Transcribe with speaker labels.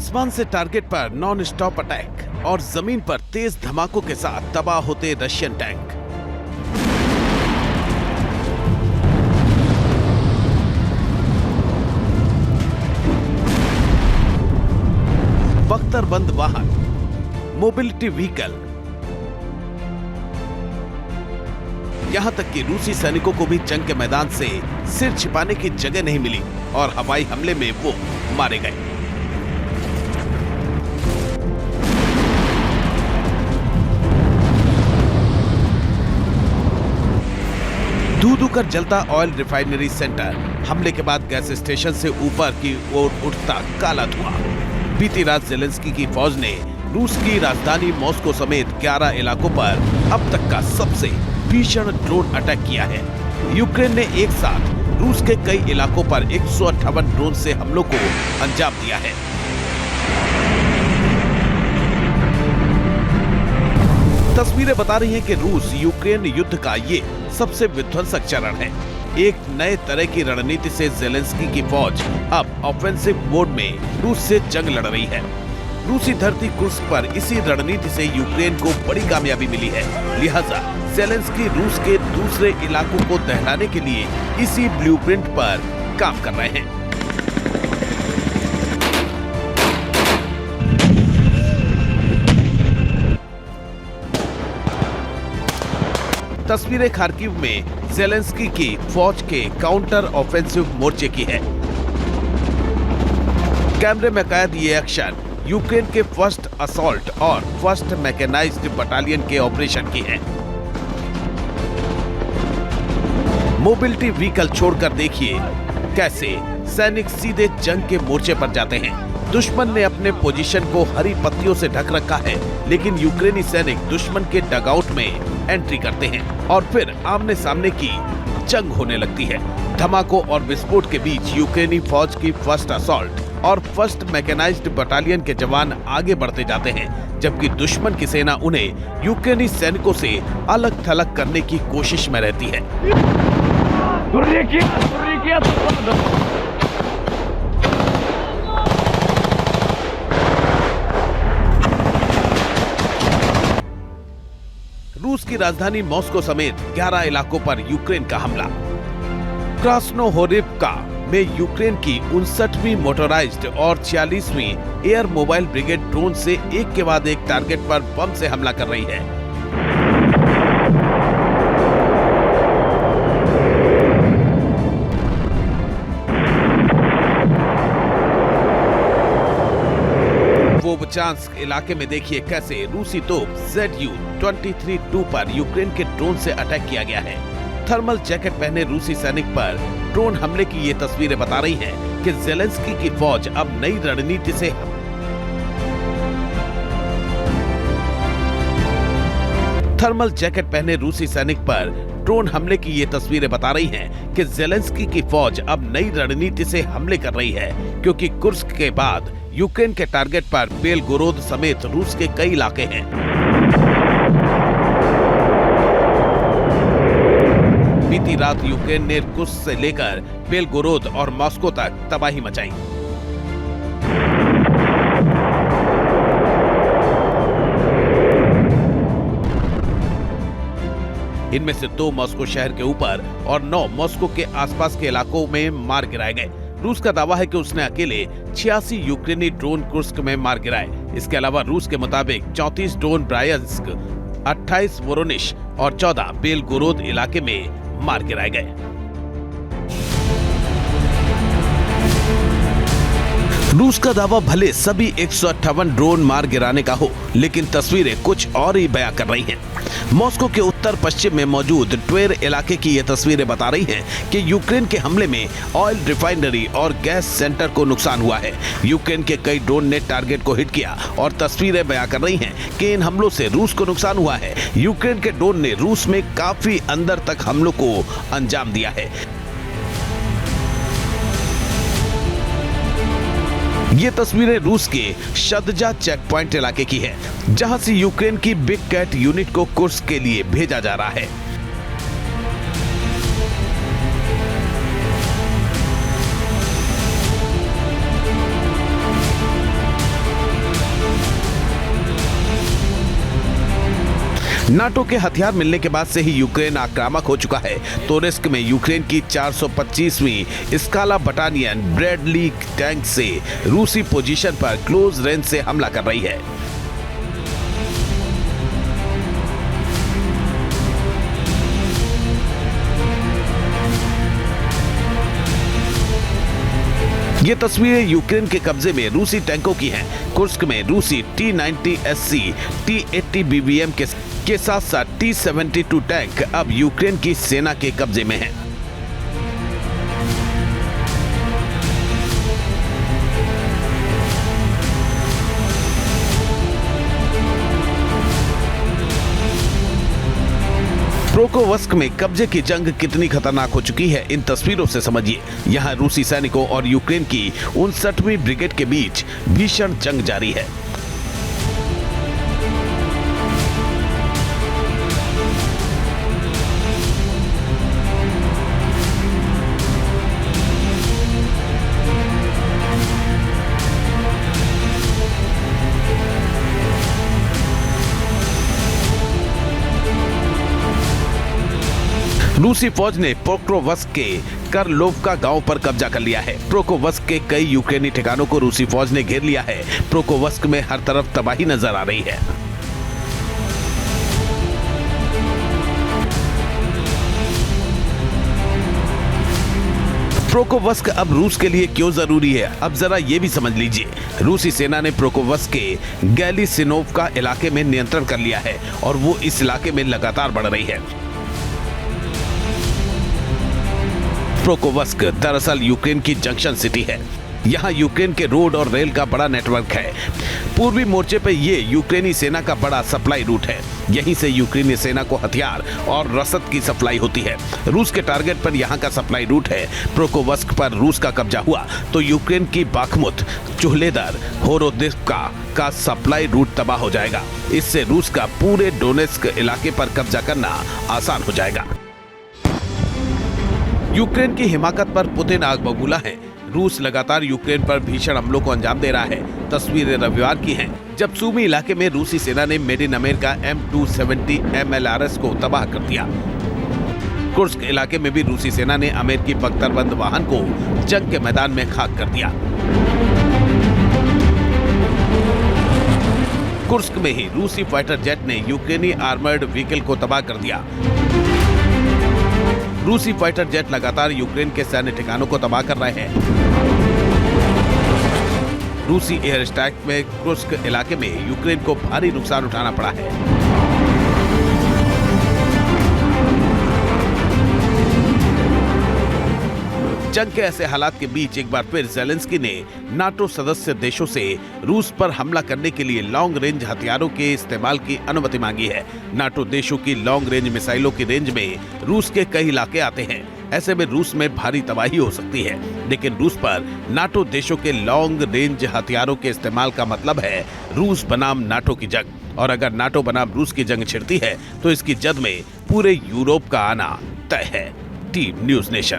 Speaker 1: आसमान से टारगेट पर नॉन स्टॉप अटैक और जमीन पर तेज धमाकों के साथ तबाह होते रशियन टैंक। बख्तरबंद वाहन, मोबिलिटी व्हीकल, यहां तक कि रूसी सैनिकों को भी जंग के मैदान से सिर छिपाने की जगह नहीं मिली और हवाई हमले में वो मारे गए। धू-धू कर जलता ऑयल रिफाइनरी सेंटर, हमले के बाद गैस स्टेशन से ऊपर की ओर उठता काला धुआं। बीती रात जेलेंस्की की फौज ने रूस की राजधानी मॉस्को समेत 11 इलाकों पर अब तक का सबसे भीषण ड्रोन अटैक किया है। यूक्रेन ने एक साथ रूस के कई इलाकों पर 158 ड्रोन से हमलों को अंजाम दिया है। तस्वीरें बता रही हैं कि रूस यूक्रेन युद्ध का ये सबसे विध्वंसक चरण है। एक नए तरह की रणनीति से जेलेंस्की की फौज अब ऑफेंसिव मोड में रूस से जंग लड़ रही है। रूसी धरती कुर्स्क पर इसी रणनीति से यूक्रेन को बड़ी कामयाबी मिली है। लिहाजा जेलेंस्की रूस के दूसरे इलाकों को दहलाने के लिए इसी ब्लूप्रिंट पर काम कर रहे हैं। तस्वीरें खार्किव में जेलेंस्की की फौज के काउंटर ऑफेंसिव मोर्चे की है। कैमरे में कैद ये एक्शन यूक्रेन के फर्स्ट असॉल्ट और फर्स्ट मैकेनाइज्ड बटालियन के ऑपरेशन की है। मोबिलिटी व्हीकल छोड़कर देखिए कैसे सैनिक सीधे जंग के मोर्चे पर जाते हैं। दुश्मन ने अपने पोजीशन को हरी पत्तियों से ढक रखा है, लेकिन यूक्रेनी सैनिक दुश्मन के डगआउट में एंट्री करते हैं और फिर आमने सामने की जंग होने लगती है। धमाकों और विस्फोट के बीच यूक्रेनी फौज की फर्स्ट असॉल्ट और फर्स्ट मैकेनाइज्ड बटालियन के जवान आगे बढ़ते जाते हैं, जबकि दुश्मन की सेना उन्हें यूक्रेनी सैनिकों से अलग थलग करने की कोशिश में रहती है। रूस की राजधानी मॉस्को समेत 11 इलाकों पर यूक्रेन का हमला। क्रास्नोहोरिवका में यूक्रेन की 59वीं मोटराइज्ड और 46वीं एयर मोबाइल ब्रिगेड ड्रोन से एक के बाद एक टारगेट पर बम से हमला कर रही है। वोवचांस्क इलाके में देखिए कैसे रूसी तोप ZU-23-2 पर यूक्रेन के ड्रोन से अटैक किया गया है। थर्मल जैकेट पहने रूसी सैनिक पर ड्रोन हमले की ये तस्वीरें बता रही हैं कि जेलेंस्की की फौज अब नई रणनीति से थर्मल जैकेट पहने रूसी सैनिक पर ड्रोन हमले की ये तस्वीरें बता रही हैं कि जेलेंस्की की फौज अब नई रणनीति से हमले कर रही है, क्योंकि कुर्स्क के बाद यूक्रेन के टारगेट पर बेलगोरोद समेत रूस के कई इलाके हैं। बीती रात यूक्रेन ने कुर्स्क से लेकर बेलगोरोद और मॉस्को तक तबाही मचाई। इनमें से 2 मॉस्को शहर के ऊपर और 9 मॉस्को के आसपास के इलाकों में मार गिराए गए। रूस का दावा है कि उसने अकेले 86 यूक्रेनी ड्रोन कुर्स्क में मार गिराए। इसके अलावा रूस के मुताबिक 34 ड्रोन ब्रायंस्क, 28 वोरोनिश और 14 बेलगोरोद इलाके में मार गिराए गए। रूस का दावा भले सभी 158 ड्रोन मार गिराने का हो, लेकिन तस्वीरें कुछ और ही बयां कर रही हैं। मॉस्को के उत्तर पश्चिम में मौजूद ट्वेर इलाके की ये तस्वीरें बता रही हैं कि यूक्रेन के हमले में ऑयल रिफाइनरी और गैस सेंटर को नुकसान हुआ है। यूक्रेन के कई ड्रोन ने टारगेट को हिट किया और तस्वीरें बयां कर रही हैं कि इन हमलों से रूस को नुकसान हुआ है। यूक्रेन के ड्रोन ने रूस में काफी अंदर तक हमलों को अंजाम दिया है। ये तस्वीरें रूस के शदजा चेक पॉइंट इलाके की है, जहां से यूक्रेन की बिग कैट यूनिट को कुर्स्क के लिए भेजा जा रहा है। नाटो के हथियार मिलने के बाद से ही यूक्रेन आक्रामक हो चुका है। तोरेस्क में यूक्रेन की 425वीं स्काला बटालियन ब्रैडली टैंक से रूसी पोजीशन पर क्लोज रेंज से हमला कर रही है। ये तस्वीरें यूक्रेन के कब्जे में रूसी टैंकों की हैं। कुर्स्क में रूसी T-90SC, T-80 BBM के साथ साथ T-72 टैंक अब यूक्रेन की सेना के कब्जे में हैं। पोक्रोवस्क में कब्जे की जंग कितनी खतरनाक हो चुकी है, इन तस्वीरों से समझिए। यहाँ रूसी सैनिकों और यूक्रेन की 59वीं ब्रिगेड के बीच भीषण जंग जारी है। रूसी फौज ने पोक्रोवस्क के करलोवका गांव पर कब्जा कर लिया है। पोक्रोवस्क के कई यूक्रेनी ठिकानों को रूसी फौज ने घेर लिया है। पोक्रोवस्क में हर तरफ तबाही नजर आ रही है। पोक्रोवस्क अब रूस के लिए क्यों जरूरी है, अब जरा ये भी समझ लीजिए। रूसी सेना ने पोक्रोवस्क के गैलिसिनोवका इलाके में नियंत्रण कर लिया है और वो इस इलाके में लगातार बढ़ रही है। पोक्रोवस्क दरअसल यूक्रेन की जंक्शन सिटी है। यहाँ यूक्रेन के रोड और रेल का बड़ा नेटवर्क है। पूर्वी मोर्चे पर ये यूक्रेनी सेना का बड़ा सप्लाई रूट है। यहीं से यूक्रेनी सेना को हथियार और रसद की सप्लाई होती है। रूस के टारगेट पर यहाँ का सप्लाई रूट है। पोक्रोवस्क पर रूस का कब्जा हुआ तो यूक्रेन की बाखमुत, चुहलेदर, होरोदिव्का का सप्लाई रूट तबाह हो जाएगा। इससे रूस का पूरे डोनेस्क इलाके पर कब्जा करना आसान हो जाएगा। यूक्रेन की हिमाकत पर पुतिन आग बबूला है। रूस लगातार यूक्रेन पर भीषण हमलों को अंजाम दे रहा है। तस्वीरें रविवार की हैं, जब सूमी इलाके में रूसी सेना ने made in America M270 MLRS को तबाह कर दिया। कुर्स्क इलाके में भी रूसी सेना ने अमेरिकी बख्तरबंद वाहन को जंग के मैदान में खाक कर दिया। कुर्स्क में ही रूसी फाइटर जेट ने यूक्रेनी आर्मर्ड व्हीकल को तबाह कर दिया। रूसी फाइटर जेट लगातार यूक्रेन के सैन्य ठिकानों को तबाह कर रहे हैं। रूसी एयर स्ट्राइक में कुर्स्क इलाके में यूक्रेन को भारी नुकसान उठाना पड़ा है। जंग के ऐसे हालात के बीच एक बार फिर ज़ेलेंस्की ने नाटो सदस्य देशों से रूस पर हमला करने के लिए लॉन्ग रेंज हथियारों के इस्तेमाल की अनुमति मांगी है। नाटो देशों की लॉन्ग रेंज मिसाइलों की रेंज में रूस के कई इलाके आते हैं। ऐसे में रूस में भारी तबाही हो सकती है, लेकिन रूस पर नाटो देशों के लॉन्ग रेंज हथियारों के इस्तेमाल का मतलब है रूस बनाम नाटो की जंग। और अगर नाटो बनाम रूस की जंग छिड़ती है तो इसकी जद में पूरे यूरोप का आना तय है। Team news nation.